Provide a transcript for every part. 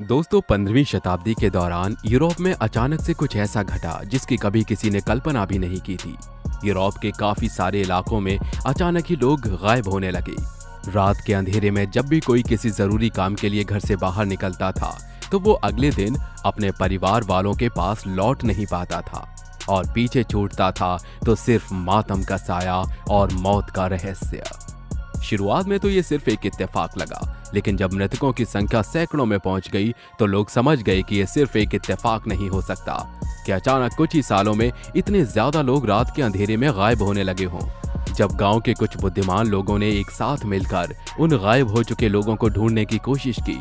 दोस्तों 15वीं शताब्दी के दौरान यूरोप में अचानक से कुछ ऐसा घटा जिसकी कभी किसी ने कल्पना भी नहीं की थी। यूरोप के काफी सारे इलाकों में अचानक ही लोग गायब होने लगे। रात के अंधेरे में जब भी कोई किसी जरूरी काम के लिए घर से बाहर निकलता था तो वो अगले दिन अपने परिवार वालों के पास लौट नहीं पाता था और पीछे छूटता था तो सिर्फ मातम का साया और मौत का रहस्य। शुरुआत में तो ये सिर्फ एक इत्तेफाक लगा, लेकिन जब मृतकों की संख्या सैकड़ों में पहुंच गई तो लोग समझ गए कि ये सिर्फ एक इत्तेफाक नहीं हो सकता कि अचानक कुछ ही सालों में इतने ज्यादा लोग रात के अंधेरे में गायब होने लगे हों। जब गांव के कुछ बुद्धिमान लोगों ने एक साथ मिलकर उन गायब हो चुके लोगों को ढूंढने की कोशिश की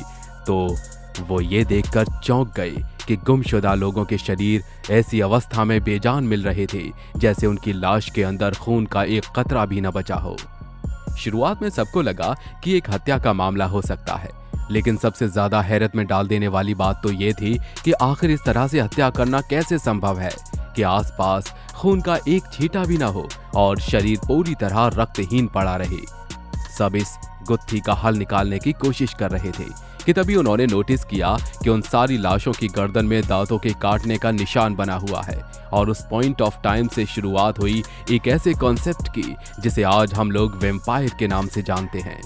तो वो ये देखकर चौंक गए कि गुमशुदा लोगों के शरीर ऐसी अवस्था में बेजान मिल रहे थे जैसे उनकी लाश के अंदर खून का एक कतरा भी न बचा हो। शुरुआत में सबको लगा कि एक हत्या का मामला हो सकता है, लेकिन सबसे ज्यादा हैरत में डाल देने वाली बात तो ये थी कि आखिर इस तरह से हत्या करना कैसे संभव है कि आसपास खून का एक छींटा भी ना हो और शरीर पूरी तरह रक्तहीन पड़ा रहे। सब इस गुत्थी का हल निकालने की कोशिश कर रहे थे कि तभी उन्होंने नोटिस किया कि उन सारी लाशों की गर्दन में दांतों के काटने का निशान बना हुआ है और उस पॉइंट ऑफ टाइम से शुरुआत हुई एक ऐसे कॉन्सेप्ट की जिसे आज हम लोग वैम्पायर के नाम से जानते हैं।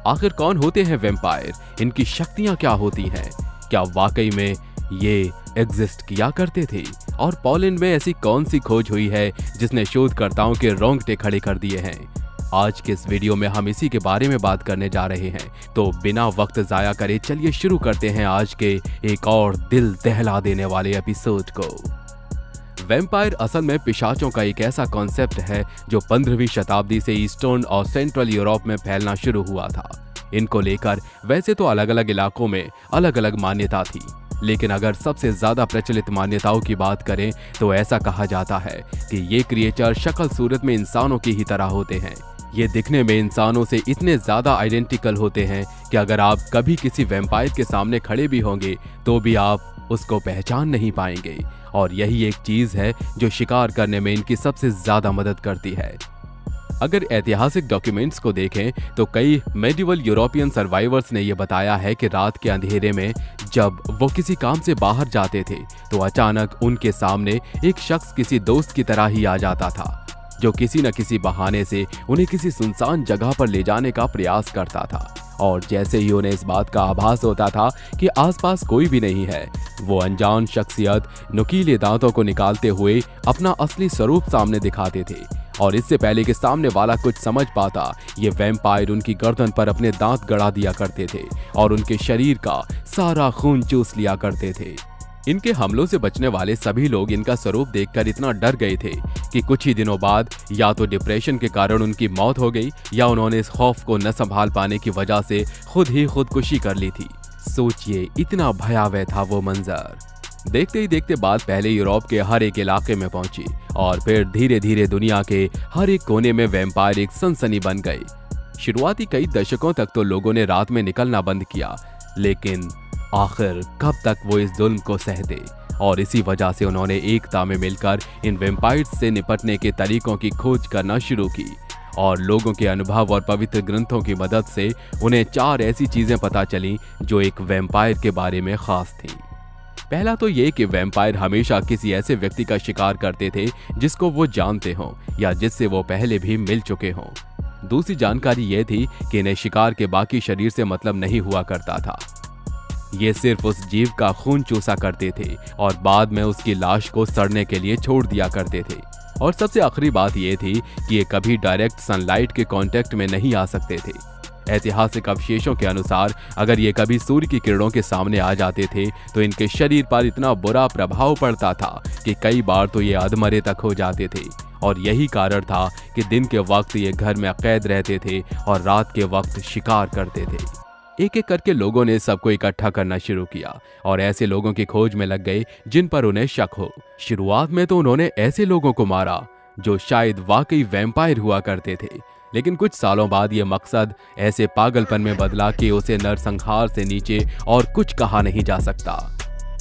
आखिर कौन होते हैं वैम्पायर, इनकी शक्तियां क्या होती हैं, क्या वाकई में ये एग्जिस्ट किया करते थे और पोलैंड में ऐसी कौन सी खोज हुई है जिसने शोधकर्ताओं के रोंगटे खड़े कर दिए हैं। आज के इस वीडियो में हम इसी के बारे में बात करने जा रहे हैं, तो बिना वक्त जाया करे चलिए शुरू करते हैं आज के एक और दिल दहला देने वाले एपिसोड को। वैम्पायर असल में पिशाचों का एक ऐसा कॉन्सेप्ट है जो 15वीं शताब्दी से ईस्टर्न और सेंट्रल यूरोप में फैलना शुरू हुआ था। इनको लेकर वैसे तो अलग अलग इलाकों में अलग अलग मान्यता थी, लेकिन अगर सबसे ज्यादा प्रचलित मान्यताओं की बात करें तो ऐसा कहा जाता है कि ये क्रिएचर शक्ल सूरत में इंसानों की ही तरह होते हैं। ये दिखने में इंसानों से इतने ज्यादा आइडेंटिकल होते हैं कि अगर आप कभी किसी वैम्पायर के सामने खड़े भी होंगे तो भी आप उसको पहचान नहीं पाएंगे, और यही एक चीज है जो शिकार करने में इनकी सबसे ज्यादा मदद करती है। अगर ऐतिहासिक डॉक्यूमेंट्स को देखें तो कई मेडिवल यूरोपियन सर्वाइवर्स ने यह बताया है कि रात के अंधेरे में जब वो किसी काम से बाहर जाते थे तो अचानक उनके सामने एक शख्स किसी दोस्त की तरह ही आ जाता था जो किसी न किसी बहाने से उन्हें किसी सुनसान जगह पर ले जाने का प्रयास करता था, और जैसे ही उन्हें इस बात का आभास होता था कि आसपास कोई भी नहीं है, वो अनजान शख्सियत नुकीले दांतों को निकालते हुए अपना असली स्वरूप सामने दिखाते थे, और इससे पहले कि सामने वाला कुछ समझ पाता ये वैम्पायर उनकी गर्दन पर अपने दांत गड़ा दिया करते थे और उनके शरीर का सारा खून चूस लिया करते थे। इनके हमलों से बचने वाले सभी लोग इनका स्वरूप देखकर इतना डर गए थे कि कुछ ही दिनों बाद या तो डिप्रेशन के कारण उनकी मौत हो गई या उन्होंने इस खौफ को न संभाल पाने की वजह से खुद ही खुदकुशी कर ली थी। सोचिए इतना भयावह था वो मंजर। देखते ही देखते बात पहले यूरोप के हर एक इलाके में पहुंची और फिर धीरे धीरे दुनिया के हर एक कोने में वैम्पायर एक सनसनी बन गए। शुरुआती कई दशकों तक तो लोगों ने रात में निकलना बंद किया, लेकिन आखिर कब तक वो इस जुल्म को सहते, और इसी वजह से उन्होंने एकता में मिलकर इन वैम्पायर्स से निपटने के तरीकों की खोज करना शुरू की, और लोगों के अनुभव और पवित्र ग्रंथों की मदद से उन्हें 4 ऐसी चीजें पता चली जो एक वैम्पायर के बारे में खास थी। पहला तो ये कि वैम्पायर हमेशा किसी ऐसे व्यक्ति का शिकार करते थे जिसको वो जानते हों या जिससे वो पहले भी मिल चुके हों। दूसरी जानकारी ये थी कि इन्हें शिकार के बाकी शरीर से मतलब नहीं हुआ करता था, ये सिर्फ उस जीव का खून चूसा करते थे और बाद में उसकी लाश को सड़ने के लिए छोड़ दिया करते थे। और सबसे आखिरी बात ये थी कि ये कभी डायरेक्ट सनलाइट के कांटेक्ट में नहीं आ सकते थे। ऐतिहासिक अवशेषों के अनुसार अगर ये कभी सूर्य की किरणों के सामने आ जाते थे तो इनके शरीर पर इतना बुरा प्रभाव पड़ता था कि कई बार तो ये अधमरे तक हो जाते थे, और यही कारण था कि दिन के वक्त ये घर में कैद रहते थे और रात के वक्त शिकार करते थे। एक एक करके लोगों ने सबको इकट्ठा करना शुरू किया और ऐसे लोगों की खोज में लग गए जिन पर उन्हें शक हो। शुरुआत में तो उन्होंने ऐसे लोगों को मारा जो शायद वाकई वैम्पायर हुआ करते थे, लेकिन कुछ सालों बाद ये मकसद ऐसे पागलपन में बदला कि उसे नरसंहार से नीचे और कुछ कहा नहीं जा सकता।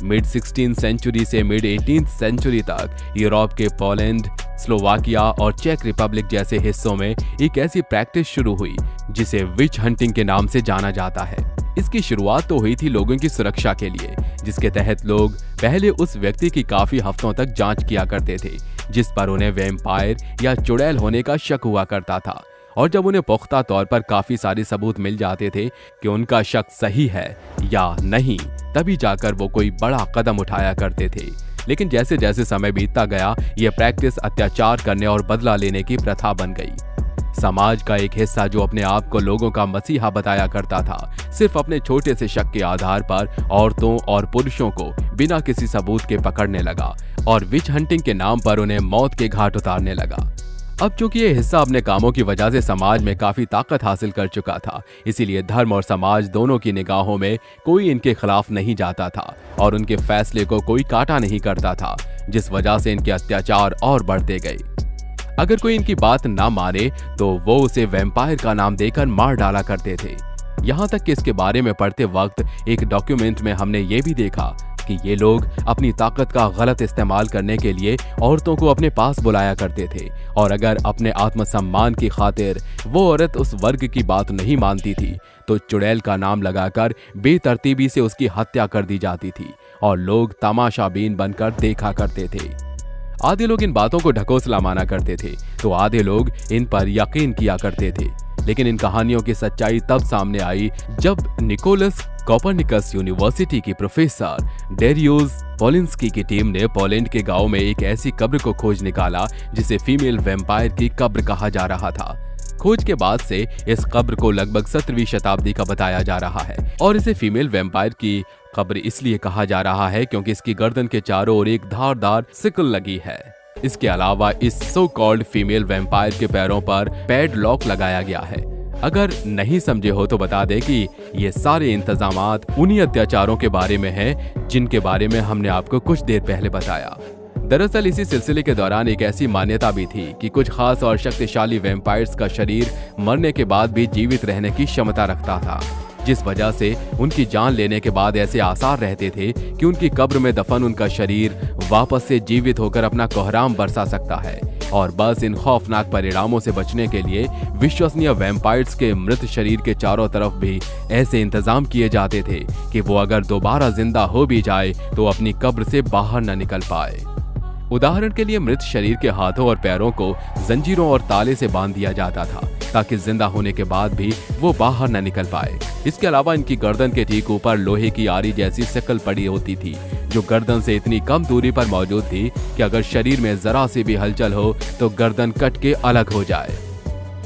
मिड 16th सेंचुरी से मिड 18th सेंचुरी तक यूरोप के पोलैंड, स्लोवाकिया और चेक रिपब्लिक जैसे हिस्सों में एक ऐसी प्रैक्टिस शुरू हुई जिसे विच हंटिंग के नाम से जाना जाता है। इसकी शुरुआत तो हुई थी लोगों की सुरक्षा के लिए, जिसके तहत लोग पहले उस व्यक्ति की काफी हफ्तों तक जांच किया करते थे जिस पर उन्हें वैम्पायर या चुड़ैल होने का शक हुआ करता था। और जब उन्हें पुख्ता तौर पर काफी सारे सबूत मिल जाते थे कि उनका शक सही है या नहीं, तभी जाकर वो कोई बड़ा कदम उठाया करते थे। लेकिन जैसे जैसे समय बीतता गया, ये प्रैक्टिस अत्याचार करने और बदला लेने की प्रथा बन गई। समाज का एक हिस्सा जो अपने आप को लोगों का मसीहा बताया करता था, सिर्फ अपने छोटे से शक के आधार पर औरतों और पुरुषों को बिना किसी सबूत के पकड़ने लगा और विच हंटिंग के नाम पर उन्हें मौत के घाट उतारने लगा। अब चूंकि ये हिस्सा अपने कामों की वजह से समाज में काफी ताकत हासिल कर चुका था, इसीलिए धर्म और समाज दोनों की निगाहों में कोई इनके खिलाफ नहीं जाता था और उनके फैसले को कोई काटा नहीं करता था, जिस वजह से इनके अत्याचार और बढ़ते गए। अगर कोई इनकी बात ना माने तो वो उसे वैम्पायर का नाम देकर मार डाला करते थे। यहाँ तक कि इसके बारे में पढ़ते वक्त एक डॉक्यूमेंट में हमने ये भी देखा कि ये लोग अपनी ताकत का गलत इस्तेमाल करने के लिए औरतों को अपने पास बुलाया करते थे, और अगर अपने आत्मसम्मान की खातिर वो औरत उस वर्ग की बात नहीं मानती थी तो चुड़ैल का नाम लगाकर बेतरतीबी से उसकी हत्या कर दी जाती थी और लोग तमाशाबीन बनकर देखा करते थे। आधे लोग इन बातों को ढकोसला माना करते थे तो आधे लोग इन पर यकीन किया करते थे। लेकिन इन कहानियों की सच्चाई तब सामने आई जब निकोलस कोपरनिकस यूनिवर्सिटी की प्रोफेसर डेरियोस पोलिंस्की की टीम ने पोलैंड के गांव में एक ऐसी कब्र को खोज निकाला जिसे फीमेल वैम्पायर की कब्र कहा जा रहा था। खोज के बाद से इस कब्र को लगभग 17वीं शताब्दी का बताया जा रहा है और इसे फीमेल वैम्पायर की कब्र इसलिए कहा जा रहा है क्योंकि इसकी गर्दन के चारों ओर एक धारदार सिकल लगी है। इसके अलावा इस सो कॉल्ड फीमेल वैम्पायर के पैरों पर पैडलॉक लगाया गया है। अगर नहीं समझे हो तो बता दें कि ये सारे इंतजामात उन्हीं अत्याचारों के बारे में हैं जिनके बारे में हमने आपको कुछ देर पहले बताया। दरअसल इसी सिलसिले के दौरान एक ऐसी मान्यता भी थी कि कुछ खास और शक्तिशाली वैम्पायर्स का शरीर मरने के बाद भी जीवित रहने की क्षमता रखता था, जिस वजह से उनकी जान लेने के बाद ऐसे आसार रहते थे कि उनकी कब्र में दफन उनका शरीर वापस से जीवित होकर अपना कोहराम बरसा सकता है। और बस इन खौफनाक परिणामों से बचने के लिए विश्वसनीय वैम्पायर्स के मृत शरीर के चारों तरफ भी ऐसे इंतजाम किए जाते थे कि वो अगर दोबारा जिंदा हो भी जाए तो अपनी कब्र से बाहर न निकल पाए। उदाहरण के लिए मृत शरीर के हाथों और पैरों को जंजीरों और ताले से बांध दिया जाता था ताकि जिंदा होने के बाद भी वो बाहर न निकल पाए। इसके अलावा इनकी गर्दन के ठीक ऊपर लोहे की आरी जैसी सिकल पड़ी होती थी जो गर्दन से इतनी कम दूरी पर मौजूद थी कि अगर शरीर में जरा सी भी हलचल हो तो गर्दन कट के अलग हो जाए।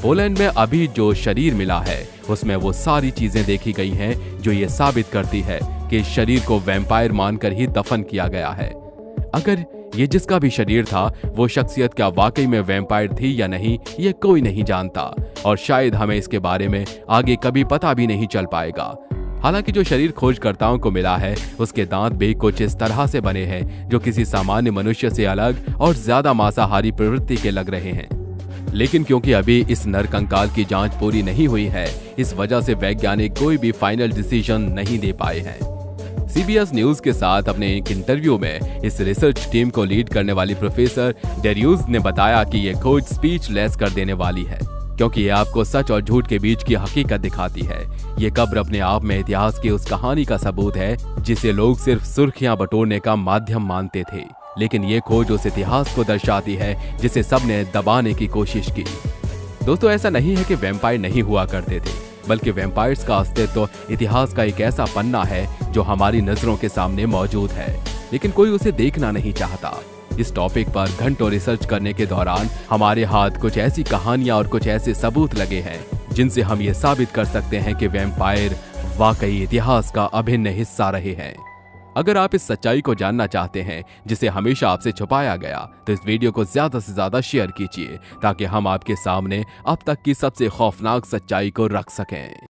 पोलैंड में अभी जो शरीर मिला है उसमें वो सारी चीजें देखी गई हैं जो ये साबित करती है कि इस शरीर को वैम्पायर मानकर ही दफन किया गया है। अगर ये जिसका भी शरीर था वो शख्सियत क्या वाकई में वैम्पायर थी या नहीं, ये कोई नहीं जानता और शायद हमें इसके बारे में आगे कभी पता भी नहीं चल पाएगा। हालांकि जो शरीर खोजकर्ताओं को मिला है उसके दांत भी कुछ इस तरह से बने हैं जो किसी सामान्य मनुष्य से अलग और ज्यादा मांसाहारी प्रवृत्ति के लग रहे हैं। लेकिन क्योंकि अभी इस नरकंकाल की जांच पूरी नहीं हुई है, इस वजह से वैज्ञानिक कोई भी फाइनल डिसीजन नहीं दे पाए हैं। CBS न्यूज के साथ अपने एक इंटरव्यू में इस रिसर्च टीम को लीड करने वाली प्रोफेसर डेरियूज ने बताया कि यह खोज स्पीचलेस कर देने वाली है क्योंकि ये आपको सच और झूठ के बीच की हकीकत दिखाती है। ये कब्र अपने आप में इतिहास की उस कहानी का सबूत है जिसे लोग सिर्फ सुर्खियां बटोरने का माध्यम मानते थे, लेकिन ये खोज उस इतिहास को दर्शाती है जिसे सबने दबाने की कोशिश की। दोस्तों, ऐसा नहीं है कि वैम्पायर नहीं हुआ करते थे, बल्कि वैम्पायर्स का अस्तित्व इतिहास का एक ऐसा पन्ना है जो हमारी नजरों के सामने मौजूद है, लेकिन कोई उसे देखना नहीं चाहता। इस टॉपिक पर घंटों रिसर्च करने के दौरान हमारे हाथ कुछ ऐसी कहानियां और कुछ ऐसे सबूत लगे हैं जिनसे हम ये साबित कर सकते हैं कि वैम्पायर वाकई इतिहास का अभिन्न हिस्सा रहे हैं। अगर आप इस सच्चाई को जानना चाहते हैं जिसे हमेशा आपसे छुपाया गया, तो इस वीडियो को ज्यादा से ज्यादा शेयर कीजिए ताकि हम आपके सामने अब तक की सबसे खौफनाक सच्चाई को रख सकें।